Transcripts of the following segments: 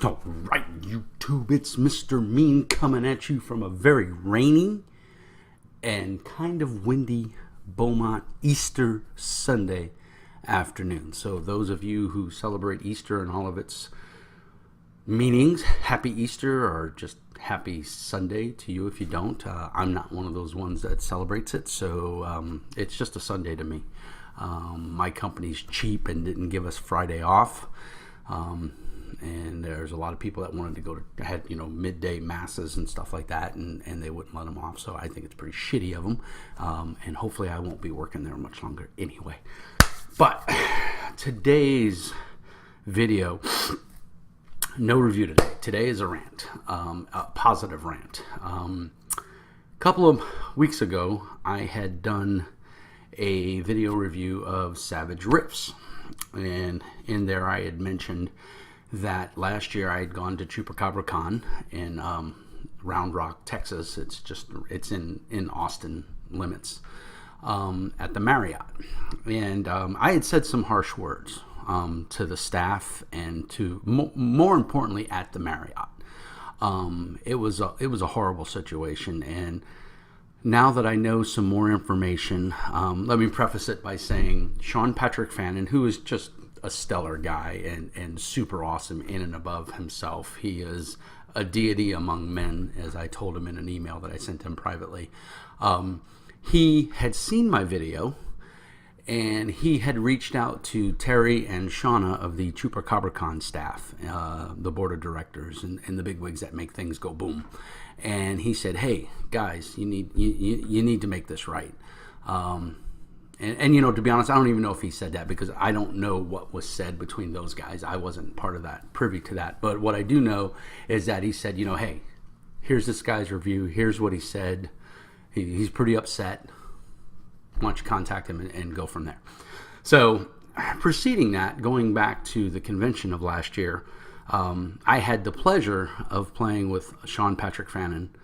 All right, YouTube, it's Mr. Mean coming at you from a very rainy and kind of windy Beaumont Easter Sunday afternoon. So those of you who celebrate Easter and all of its meanings, happy Easter, or just happy Sunday to you if you don't. I'm not one of those ones that celebrates it, so it's just a Sunday to me. My company's cheap and didn't give us Friday off. And there's a lot of people that wanted to go to, had, midday masses and stuff like that, and they wouldn't let them off. So I think it's pretty shitty of them. And hopefully I won't be working there much longer anyway. But today's video, no review today. Today is a rant, a positive rant. A couple of weeks ago, I had done a video review of Savage Riffs. And in there I had mentioned that last year I had gone to ChupracobraCon in Round Rock, Texas. It's in Austin limits, at the Marriott. And I had said some harsh words to the staff and to more importantly at the Marriott. It was a horrible situation, and now that I know some more information, let me preface it by saying Sean Patrick Fannin, who is just a stellar guy and super awesome in and above himself. He is a deity among men, as I told him in an email that I sent him privately. He had seen my video, and he had reached out to Terry and Shauna of the ChupracobraCon staff, the board of directors and the bigwigs that make things go boom. And he said, "Hey guys, you need to make this right." And to be honest, I don't even know if he said that, because I don't know what was said between those guys. I wasn't part of that, privy to that. But what I do know is that he said, hey, here's this guy's review. Here's what he said. He's pretty upset. Why don't you contact him and go from there? So preceding that, going back to the convention of last year, I had the pleasure of playing with Sean Patrick Fannin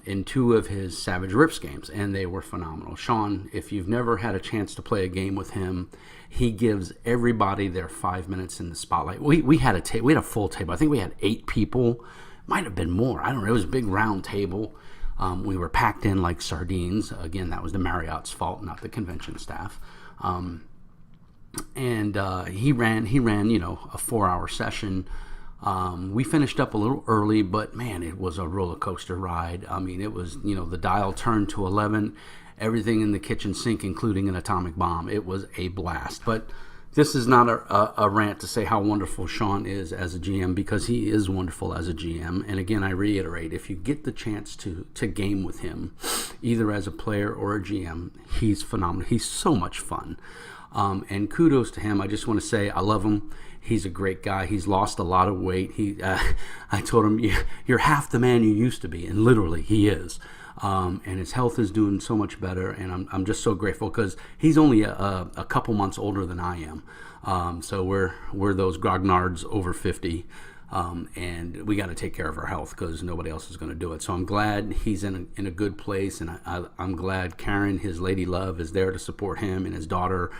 in two of his Savage Riffs games, and they were phenomenal. Sean, if you've never had a chance to play a game with him, he gives everybody their 5 minutes in the spotlight. We had a full table. I think we had 8 people. Might have been more. I don't know. It was a big round table. We were packed in like sardines. Again, that was the Marriott's fault, not the convention staff. And he ran, a 4-hour session. We finished up a little early, but man, it was a roller coaster ride. I mean, it was, the dial turned to 11, everything in the kitchen sink, including an atomic bomb. It was a blast. But this is not a rant to say how wonderful Sean is as a GM, because he is wonderful as a GM. And again, I reiterate, if you get the chance to game with him, either as a player or a GM, he's phenomenal. He's so much fun. And kudos to him. I just want to say I love him. He's a great guy. He's lost a lot of weight. I told him, you're half the man you used to be, and literally he is. And his health is doing so much better, and I'm just so grateful, because he's only a couple months older than I am. So we're those grognards over 50. And we got to take care of our health, because nobody else is going to do it. So I'm glad he's in a good place, and I'm glad Karen, his lady love, is there to support him, and his daughter,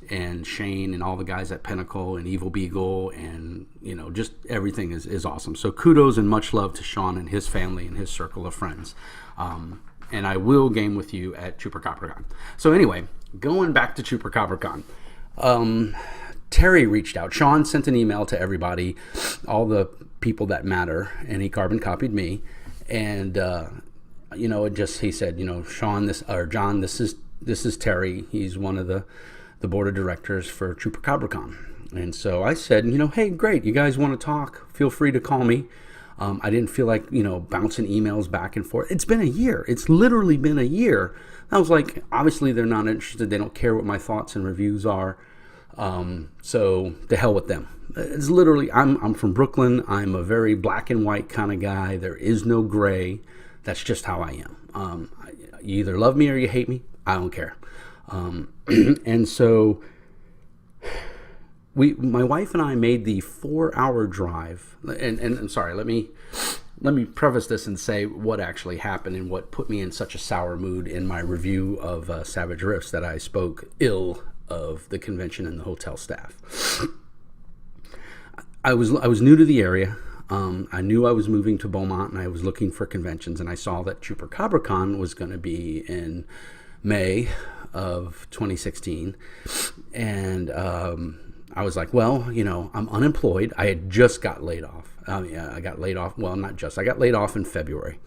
and Shane, and all the guys at Pinnacle, and Evil Beagle, and just everything is awesome. So kudos and much love to Sean and his family and his circle of friends. And I will game with you at ChupracobraCon. So anyway, going back to ChupracobraCon. Terry reached out. Sean sent an email to everybody, all the people that matter, and he carbon copied me. And he said, Sean, John, this is Terry. He's one of the board of directors for ChupracobraCon. And so I said, hey, great, you guys want to talk? Feel free to call me. I didn't feel like bouncing emails back and forth. It's been a year. It's literally been a year. I was like, obviously they're not interested. They don't care what my thoughts and reviews are. So to hell with them. It's literally, I'm from Brooklyn. I'm a very black and white kind of guy. There is no gray. That's just how I am. You either love me or you hate me. I don't care. And so my wife and I made the 4-hour drive, and I'm sorry, let me preface this and say what actually happened and what put me in such a sour mood in my review of Savage Riffs, that I spoke ill of the convention and the hotel staff. I was new to the area. I knew I was moving to Beaumont, and I was looking for conventions, and I saw that ChupracobraCon was going to be in May of 2016, and I was like, well, I'm unemployed. I had just got laid off. I got laid off. Well, not just. I got laid off in February.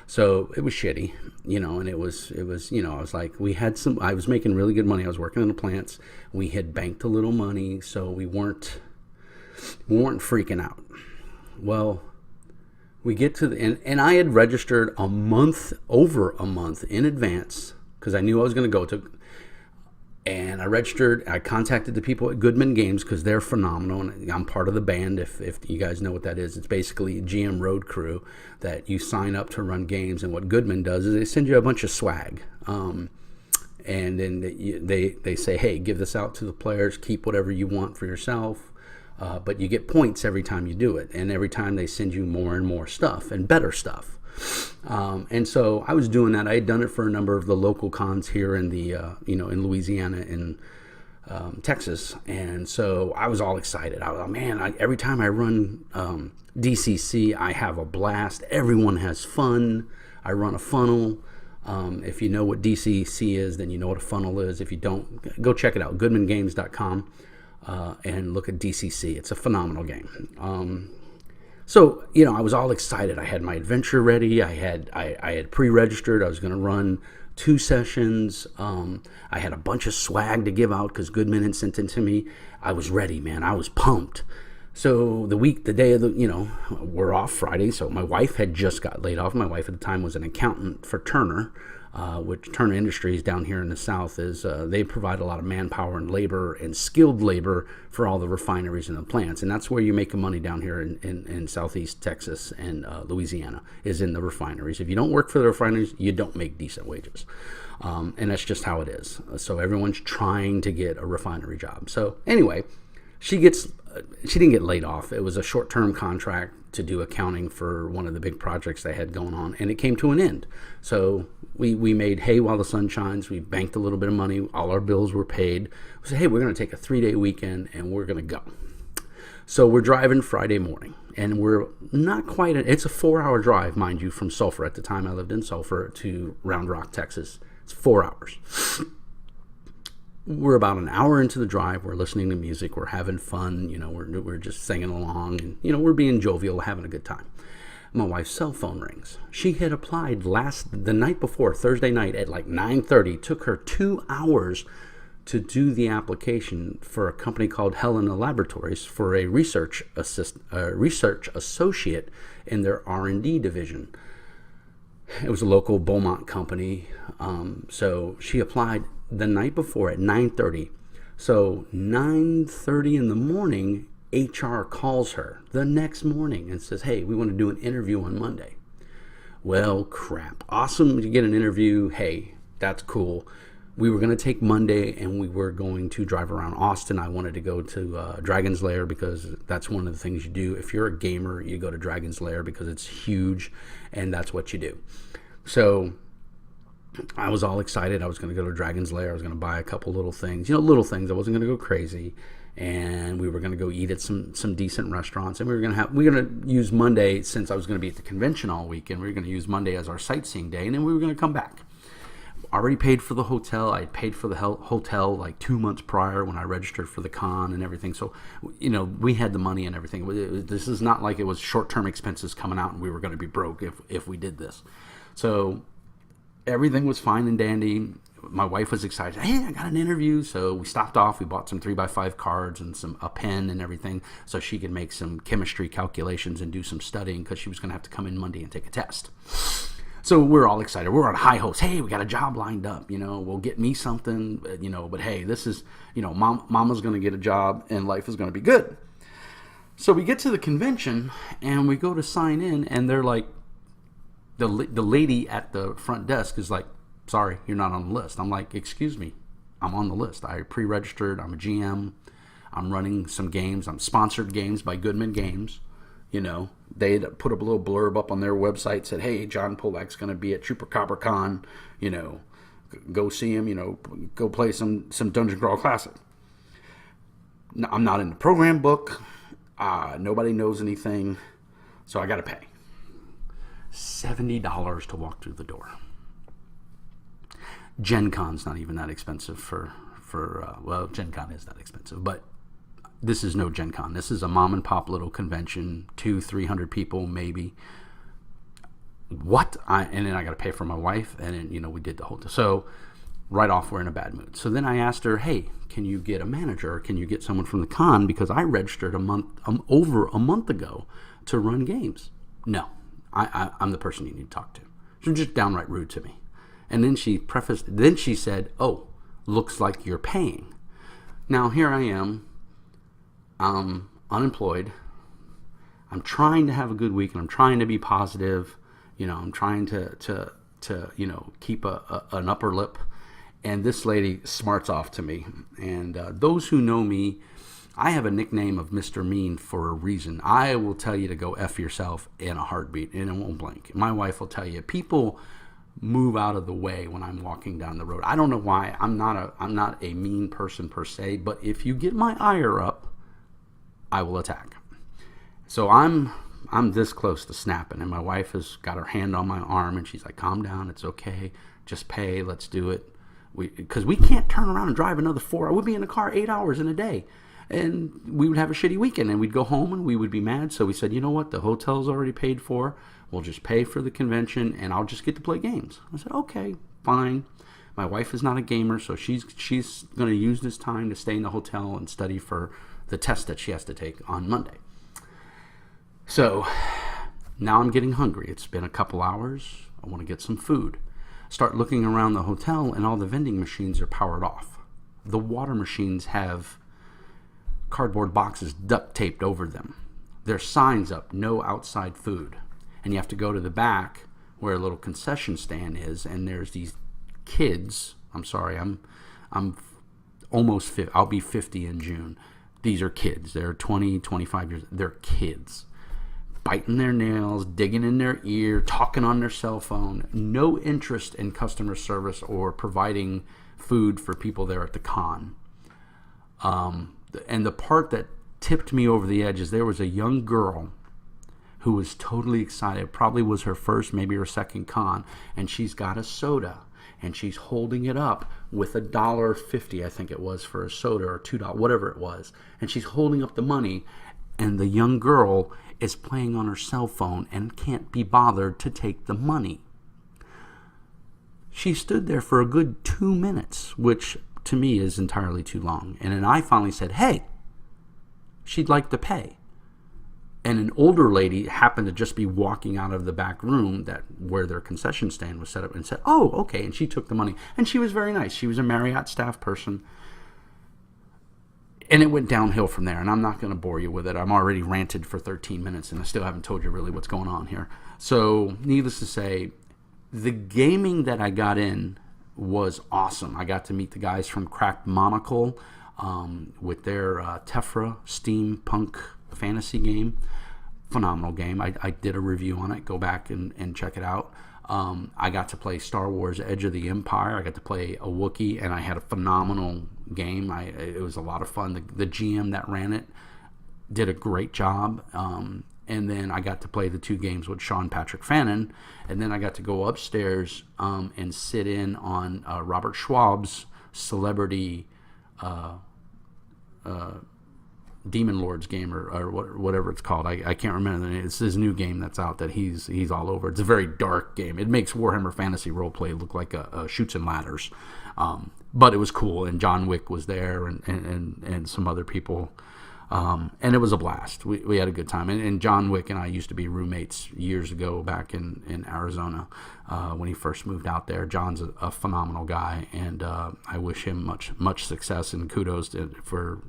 So it was shitty, and it was, I was like, I was making really good money. I was working in the plants. We had banked a little money, so we weren't freaking out. Well, we get to and I had registered over a month in advance, because I knew I was going to go to. And I contacted the people at Goodman Games, because they're phenomenal, and I'm part of the band, if you guys know what that is. It's basically GM Road Crew that you sign up to run games, and what Goodman does is they send you a bunch of swag. And then they say, hey, give this out to the players, keep whatever you want for yourself, but you get points every time you do it, and every time they send you more and more stuff, and better stuff. And so I was doing that. I had done it for a number of the local cons here in the, in Louisiana and Texas. And so I was all excited. I was like, man, every time I run DCC, I have a blast. Everyone has fun. I run a funnel. If you know what DCC is, then you know what a funnel is. If you don't, go check it out, goodmangames.com, and look at DCC. It's a phenomenal game. So, I was all excited. I had my adventure ready. I had pre-registered. I was going to run 2 sessions. I had a bunch of swag to give out because Goodman had sent it to me. I was ready, man. I was pumped. So the day of we're off Friday. So my wife had just got laid off. My wife at the time was an accountant for Turner, which Turner Industries down here in the South is, they provide a lot of manpower and labor and skilled labor for all the refineries and the plants. And that's where you make money down here in Southeast Texas and Louisiana, is in the refineries. If you don't work for the refineries, you don't make decent wages. And that's just how it is. So everyone's trying to get a refinery job. So anyway, she didn't get laid off. It was a short-term contract to do accounting for one of the big projects they had going on, and it came to an end. So we made hay while the sun shines. We banked a little bit of money. All our bills were paid. We said, hey, we're going to take a 3-day weekend, and we're going to go. So we're driving Friday morning, and we're not quite, it's a 4-hour drive, mind you, from Sulphur. At the time I lived in Sulphur to Round Rock, Texas. It's 4 hours. We're about an hour into the drive. We're listening to music. We're having fun. We're just singing along, and we're being jovial, having a good time. My wife's cell phone rings. She had applied the night before, Thursday night at like 9:30. Took her 2 hours to do the application for a company called Helena Laboratories for a research associate in their R&D division. It was a local Beaumont company. So she applied the night before at 9:30. So 9:30 in the morning, HR calls her the next morning and says, hey, we want to do an interview on Monday. Well, crap. Awesome to get an interview. Hey, that's cool. We were going to take Monday, and we were going to drive around Austin. I wanted to go to Dragon's Lair, because that's one of the things you do. If you're a gamer, you go to Dragon's Lair because it's huge, and that's what you do. So I was all excited. I was going to go to Dragon's Lair. I was going to buy a couple little things. Little things. I wasn't going to go crazy. And we were going to go eat at some decent restaurants. And we were going to use Monday, since I was going to be at the convention all weekend, we were going to use Monday as our sightseeing day, and then we were going to come back. Already paid for the hotel. I had paid for the hotel like 2 months prior when I registered for the con and everything. So, we had the money and everything. This is not like it was short-term expenses coming out and we were going to be broke if we did this. So everything was fine and dandy. My wife was excited. Hey, I got an interview. So we stopped off. We bought some 3x5 cards and a pen and everything, so she could make some chemistry calculations and do some studying, because she was going to have to come in Monday and take a test. So we're all excited. We're on high hopes. Hey, we got a job lined up. We'll get me something. But hey, this is, Mama's going to get a job and life is going to be good. So we get to the convention and we go to sign in, and they're like, the lady at the front desk is like, sorry, you're not on the list. I'm like, excuse me, I'm on the list. I pre-registered. I'm a GM. I'm running some games. I'm sponsored games by Goodman Games. They had put a little blurb up on their website, said, hey, John Polak's going to be at ChupracobraCon. Go see him, go play some Dungeon Crawl Classic. I'm not in the program book. Nobody knows anything. So I got to pay $70 to walk through the door. Gen Con's not even that expensive well, Gen Con is that expensive, but this is no Gen Con. This is a mom and pop little convention, 200-300 people maybe. And then I got to pay for my wife, and then, we did the whole thing. So right off, we're in a bad mood. So then I asked her, hey, can you get a manager, or can you get someone from the con, because I registered over a month ago to run games. No, I'm the person you need to talk to. She was just downright rude to me. And then she said, oh, looks like you're paying. Now here I am, unemployed. I'm trying to have a good week, and I'm trying to be positive. I'm trying to keep an upper lip. And this lady smarts off to me. And those who know me, I have a nickname of Mr. Mean for a reason. I will tell you to go F yourself in a heartbeat, and it won't blink. My wife will tell you, people move out of the way when I'm walking down the road. I don't know why. I'm not a mean person per se, but if you get my ire up, I will attack. So I'm this close to snapping, and my wife has got her hand on my arm, and she's like, calm down, it's okay, just pay, let's do it. Because we can't turn around and drive another 4 hours. We'd be in the car 8 hours in a day, and we would have a shitty weekend, and we'd go home and we would be mad. So we said, you know what, the hotel's already paid for, we'll just pay for the convention, and I'll just get to play games. I said, okay, fine. My wife is not a gamer, so she's going to use this time to stay in the hotel and study for the test that she has to take on Monday. So now I'm getting hungry. It's been a couple hours. I want to get some food. Start looking around the hotel, and all the vending machines are powered off. The water machines have cardboard boxes duct taped over them. There's signs up, no outside food. And you have to go to the back where a little concession stand is, and there's these kids. I'm sorry, I'm almost 50. I'll be 50 in June. These are kids. They're 20, 25 years. They're kids. Biting their nails, digging in their ear, talking on their cell phone. No interest in customer service or providing food for people there at the con. And the part that tipped me over the edge is there was a young girl who was totally excited. Probably was her first, maybe her second con. And she's got a soda. And she's holding it up with $1.50, I think it was, for a soda, or $2, whatever it was. And she's holding up the money. And the young girl is playing on her cell phone and can't be bothered to take the money. She stood there for a good 2 minutes, which to me is entirely too long. And then I finally said, hey, she'd like to pay. And an older lady happened to just be walking out of the back room where their concession stand was set up, and said, oh, okay. And she took the money. And she was very nice. She was a Marriott staff person. And it went downhill from there, and I'm not going to bore you with it. I'm already ranted for 13 minutes, and I still haven't told you really what's going on here. So, needless to say, the gaming that I got in was awesome. I got to meet the guys from Cracked Monocle with their Tefra steampunk fantasy game. Phenomenal game. I did a review on it. Go back and check it out. I got to play Star Wars Edge of the Empire. I got to play a Wookiee, and I had a phenomenal game. It was a lot of fun. The GM that ran it did a great job. And then I got to play the 2 games with Sean Patrick Fannin. And then I got to go upstairs and sit in on Robert Schwab's celebrity Demon Lords game or whatever it's called. I can't remember. It's his new game that's out that he's all over. It's a very dark game. It makes Warhammer Fantasy Roleplay look like a Chutes and Ladders. But it was cool, and John Wick was there and some other people. And it was a blast. We had a good time. And John Wick and I used to be roommates years ago back in Arizona when he first moved out there. John's a phenomenal guy, and I wish him much success, and kudos for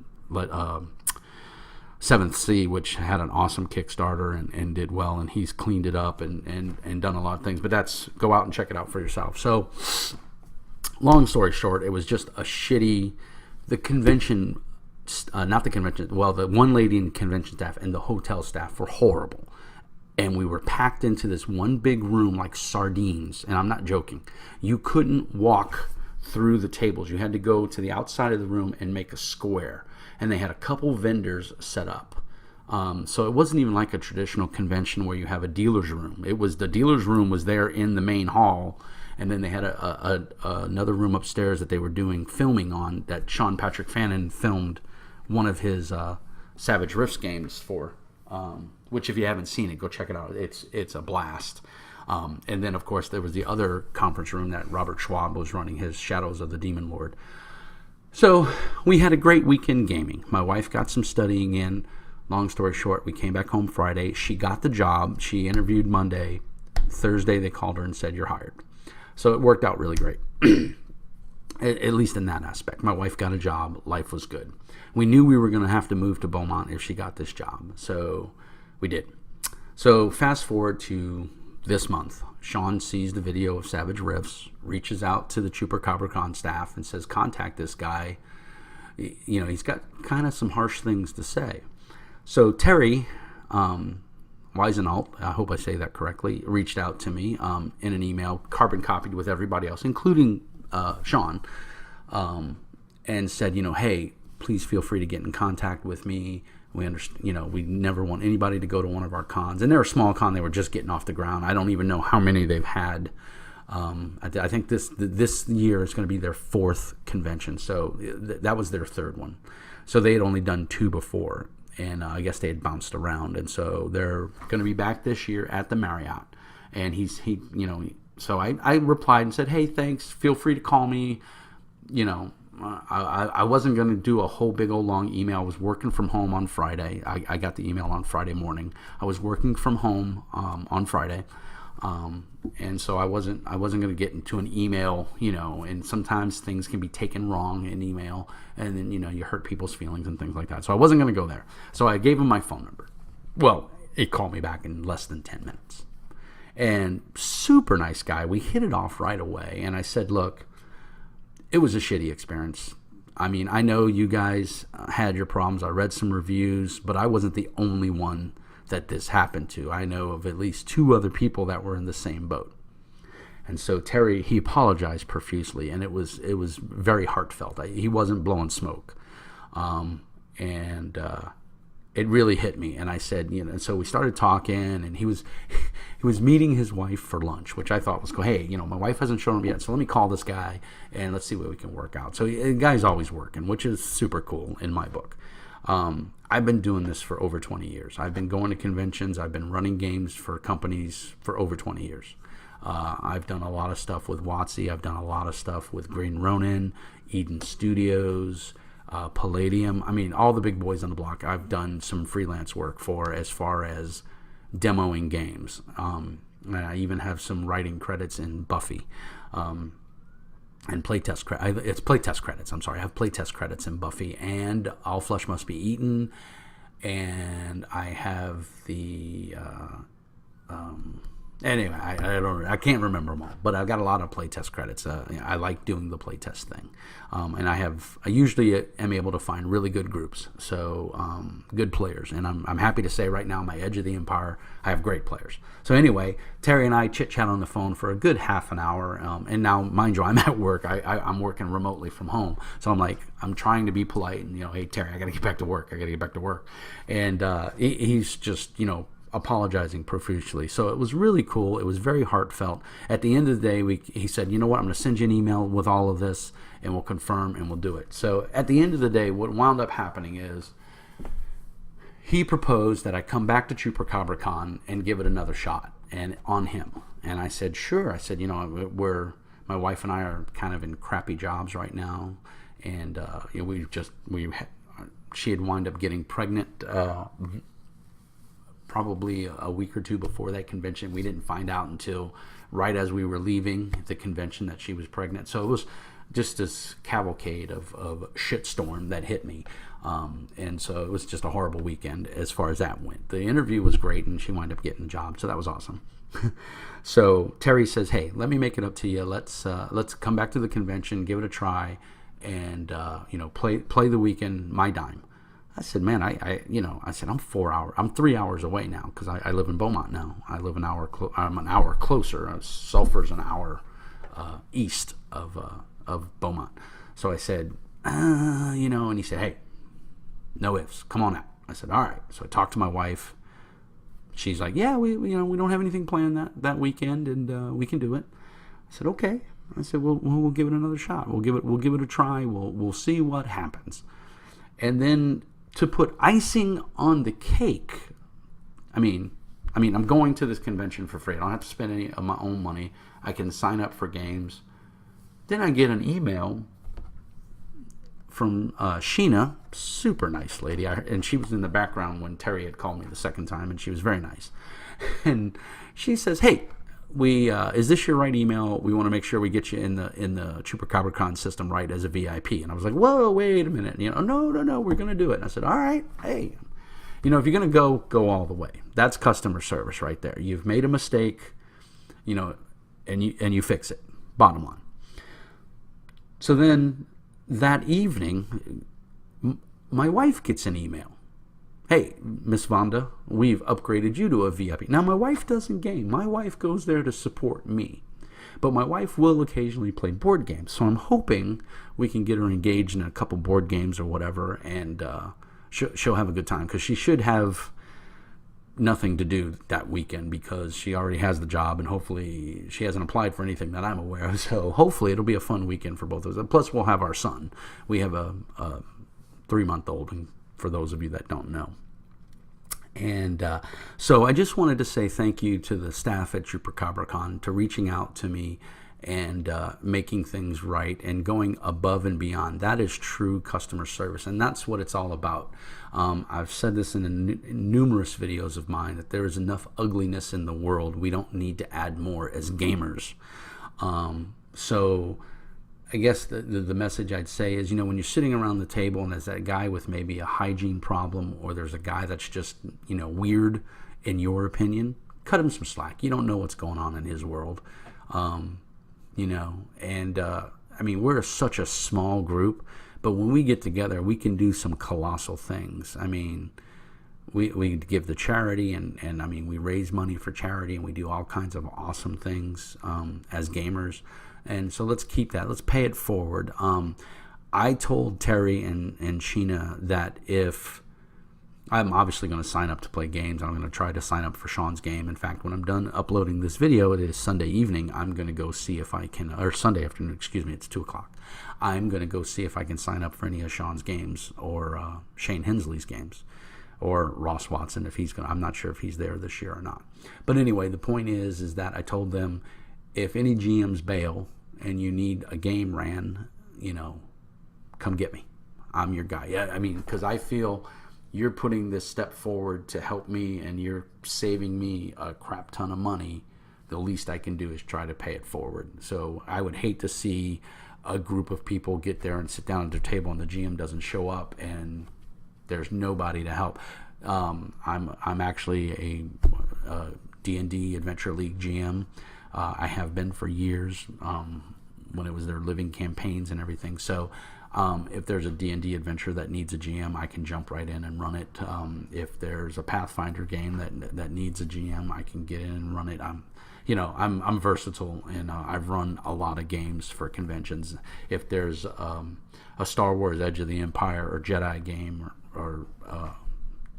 7th Sea, which had an awesome Kickstarter and did well, and he's cleaned it up and done a lot of things. But go out and check it out for yourself. So, long story short, it was just a shitty. The convention, not the convention. Well, the one lady in convention staff and the hotel staff were horrible, and we were packed into this one big room like sardines. And I'm not joking. You couldn't walk through the tables. You had to go to the outside of the room and make a square. And they had a couple vendors set up. So it wasn't even like a traditional convention where you have a dealer's room. It was the dealer's room was there in the main hall, and then they had another room upstairs that they were doing filming on, that Sean Patrick Fannin filmed one of his Savage Rifts games for, which if you haven't seen it, go check it out. It's a blast. And then, of course, there was the other conference room that Robert Schwab was running, his Shadows of the Demon Lord. So we had a great weekend gaming. My wife got some studying in. Long story short, we came back home Friday. She got the job. She interviewed Monday. Thursday, they called her and said, "You're hired." So it worked out really great, at least in that aspect. My wife got a job. Life was good. We knew we were going to have to move to Beaumont if she got this job. So we did. So fast forward to this month. Sean sees the video of Savage Rifts, reaches out to the ChupracobraCon staff and says, "Contact this guy. You know, he's got kind of some harsh things to say." So Terry Weisenalt, I hope I say that correctly, reached out to me in an email, carbon copied with everybody else, including Sean, and said, "Hey, please feel free to get in contact with me. We understand, we never want anybody to go to one of our cons." And they're a small con; they were just getting off the ground. I don't even know how many they've had. I think this year is going to be their 4th convention, so that was their 3rd one. So they had only done 2 before. And I guess they had bounced around, and so they're going to be back this year at the Marriott. And so I replied and said, "Hey, thanks. Feel free to call me." I wasn't going to do a whole big old long email. I was working from home on Friday. I got the email on Friday morning. I was working from home on Friday. And so I wasn't going to get into an email, and sometimes things can be taken wrong in email, and then, you hurt people's feelings and things like that. So I wasn't going to go there. So I gave him my phone number. Well, it called me back in less than 10 minutes. And super nice guy. We hit it off right away. And I said, "Look, it was a shitty experience. I mean, I know you guys had your problems. I read some reviews, but I wasn't the only one that this happened to. I know of at least 2 other people that were in the same boat." And so Terry, he apologized profusely, and it was very heartfelt. He wasn't blowing smoke, and it really hit me. And I said, and so we started talking, and he was meeting his wife for lunch, which I thought was cool. "Hey, my wife hasn't shown up yet, so let me call this guy and let's see what we can work out." So the guy's always working, which is super cool in my book. I've been doing this for over 20 years. I've been going to conventions. I've been running games for companies for over 20 years. I've done a lot of stuff with WotC. I've done a lot of stuff with Green Ronin, Eden Studios, Palladium. I mean, all the big boys on the block I've done some freelance work for, as far as demoing games. And I even have some writing credits in Buffy. And playtest it's playtest credits. I'm sorry, I have playtest credits in Buffy and All Flesh Must Be Eaten, and I have the anyway. I can't remember them all, but I've got a lot of playtest credits. I like doing the playtest thing, and I usually am able to find really good groups, so good players, and I'm happy to say right now, my Edge of the Empire, I have great players. So anyway, Terry and I chit-chat on the phone for a good half an hour, and now, mind you, I'm at work. I'm working remotely from home, so I'm trying to be polite, and "Hey, Terry, I got to get back to work. And he's just, apologizing profusely. So it was really cool. It was very heartfelt. At the end of the day, he said, "You know what? I'm going to send you an email with all of this, and we'll confirm, and we'll do it." So at the end of the day, what wound up happening is he proposed that I come back to ChupracobraCon and give it another shot, and on him. And I said, "Sure." I said, my wife and I are kind of in crappy jobs right now, and she had wound up getting pregnant probably a week or 2 before that convention. We didn't find out until right as we were leaving the convention that she was pregnant. So it was just this cavalcade of shitstorm that hit me. And so it was just a horrible weekend as far as that went. The interview was great, and she wound up getting a job, so that was awesome. So Terry says, "Hey, let me make it up to you. Let's come back to the convention, give it a try, and play the weekend my dime." I said, "Man, I'm 3 hours away now, because I live in Beaumont now. I live I'm an hour closer. Sulphur's an hour east of Beaumont." So I said, and he said, "Hey, no ifs. Come on out." I said, all right. So I talked to my wife. She's like, yeah, we don't have anything planned that weekend, and we can do it. I said, okay. I said, we'll give it another shot. We'll give it a try. We'll see what happens. And then to put icing on the cake, I mean, I'm going to this convention for free. I don't have to spend any of my own money. I can sign up for games. Then I get an email from Sheena, super nice lady, and she was in the background when Terry had called me the second time, and she was very nice. And she says, "Hey, is this your right email? We want to make sure we get you in the ChupracobraCon system right as a VIP." And I was like, "Whoa, wait a minute! No, we're gonna do it." And I said, "All right, hey, if you're gonna go all the way. That's customer service right there. You've made a mistake, and you fix it. Bottom line." So then that evening, my wife gets an email. "Hey, Miss Vonda, we've upgraded you to a VIP." Now, my wife doesn't game. My wife goes there to support me. But my wife will occasionally play board games. So I'm hoping we can get her engaged in a couple board games or whatever, and she'll have a good time. Because she should have nothing to do that weekend because she already has the job, and hopefully she hasn't applied for anything that I'm aware of. So hopefully it'll be a fun weekend for both of us. Plus, we'll have our son. We have a 3-month-old, and for those of you that don't know. And so I just wanted to say thank you to the staff at ChupracobraCon to reaching out to me and making things right and going above and beyond. That is true customer service, and that's what it's all about. I've said this in numerous videos of mine, that there is enough ugliness in the world. We don't need to add more as gamers. So I guess the message I'd say is, when you're sitting around the table and there's that guy with maybe a hygiene problem, or there's a guy that's just, weird in your opinion, cut him some slack. You don't know what's going on in his world. We're such a small group, but when we get together, we can do some colossal things. We give to charity, and we raise money for charity, and we do all kinds of awesome things as gamers. And so let's keep that. Let's pay it forward. I told Terry and Sheena that if I'm obviously going to sign up to play games, I'm going to try to sign up for Sean's game. In fact, when I'm done uploading this video, it is Sunday evening, I'm going to go see if I can, or Sunday afternoon, excuse me, it's 2 o'clock. I'm going to go see if I can sign up for any of Sean's games, or Shane Hensley's games, or Ross Watson if he's going to. I'm not sure if he's there this year or not. But anyway, the point is that I told them, if any GMs bail and you need a game ran, come get me. I'm your guy. Yeah, because I feel you're putting this step forward to help me, and you're saving me a crap ton of money. The least I can do is try to pay it forward. So I would hate to see a group of people get there and sit down at their table and the GM doesn't show up and there's nobody to help. I'm actually a D&D Adventure League GM. I have been for years, when it was their living campaigns and everything. So if there's a D&D adventure that needs a GM, I can jump right in and run it. If there's a Pathfinder game that needs a GM, I can get in and run it. I'm versatile, and I've run a lot of games for conventions. If there's a Star Wars Edge of the Empire or Jedi game or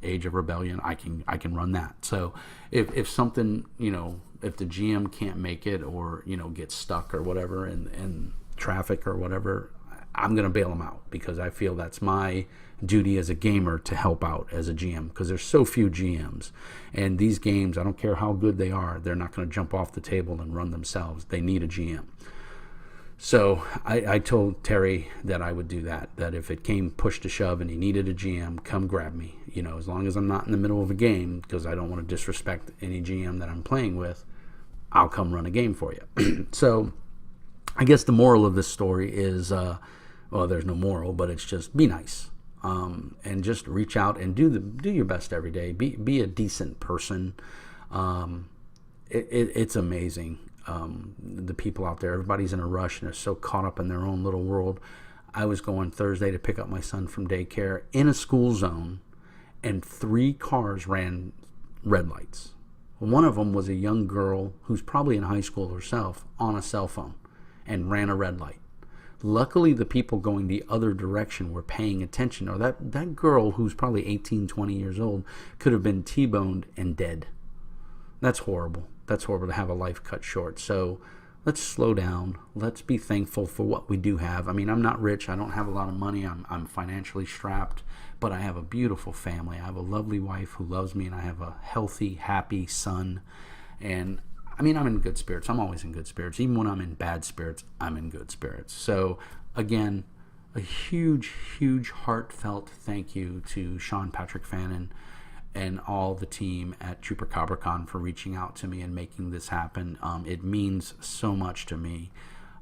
Age of Rebellion, I can run that. So if something, if the GM can't make it, or gets stuck or whatever in traffic or whatever, I'm going to bail them out, because I feel that's my duty as a gamer to help out as a GM, because there's so few GMs, and these games, I don't care how good they are, they're not going to jump off the table and run themselves. They need a GM. So I told Terry that I would do that if it came push to shove and he needed a GM, come grab me, as long as I'm not in the middle of a game, because I don't want to disrespect any GM that I'm playing with. I'll come run a game for you. So I guess the moral of this story is, there's no moral, but it's just be nice, and just reach out and do your best every day. Be a decent person. It's amazing. The people out there, everybody's in a rush and they're so caught up in their own little world. I was going Thursday to pick up my son from daycare in a school zone, and 3 cars ran red lights. One of them was a young girl who's probably in high school herself on a cell phone and ran a red light. Luckily, the people going the other direction were paying attention, or that girl who's probably 18, 20 years old could have been T-boned and dead. That's horrible. That's horrible to have a life cut short. So let's slow down. Let's be thankful for what we do have. I mean, I'm not rich. I don't have a lot of money. I'm financially strapped, but I have a beautiful family. I have a lovely wife who loves me, and I have a healthy, happy son. And I mean, I'm in good spirits. I'm always in good spirits. Even when I'm in bad spirits, I'm in good spirits. So again, a huge, huge heartfelt thank you to Sean Patrick Fannin and all the team at ChupracobraConn for reaching out to me and making this happen. It means so much to me.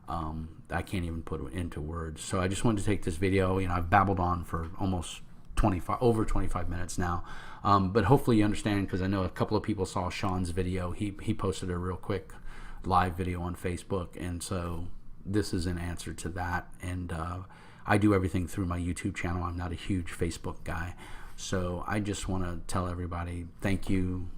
I can't even put it into words. So I just wanted to take this video. You know, I've babbled on for almost over 25 minutes now. But hopefully you understand, because I know a couple of people saw Sean's video. He posted a real quick live video on Facebook, and so this is an answer to that. And I do everything through my YouTube channel. I'm not a huge Facebook guy. So I just want to tell everybody, thank you,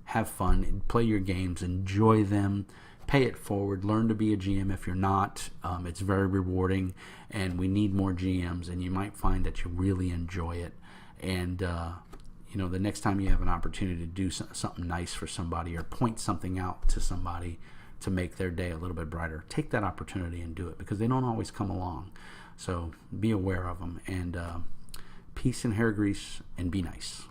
have fun, play your games, enjoy them, pay it forward, learn to be a GM if you're not. It's very rewarding, and we need more GMs, and you might find that you really enjoy it. And you know, the next time you have an opportunity to do something nice for somebody or point something out to somebody to make their day a little bit brighter, take that opportunity and do it, because they don't always come along. So be aware of them, and peace and hair grease, and be nice.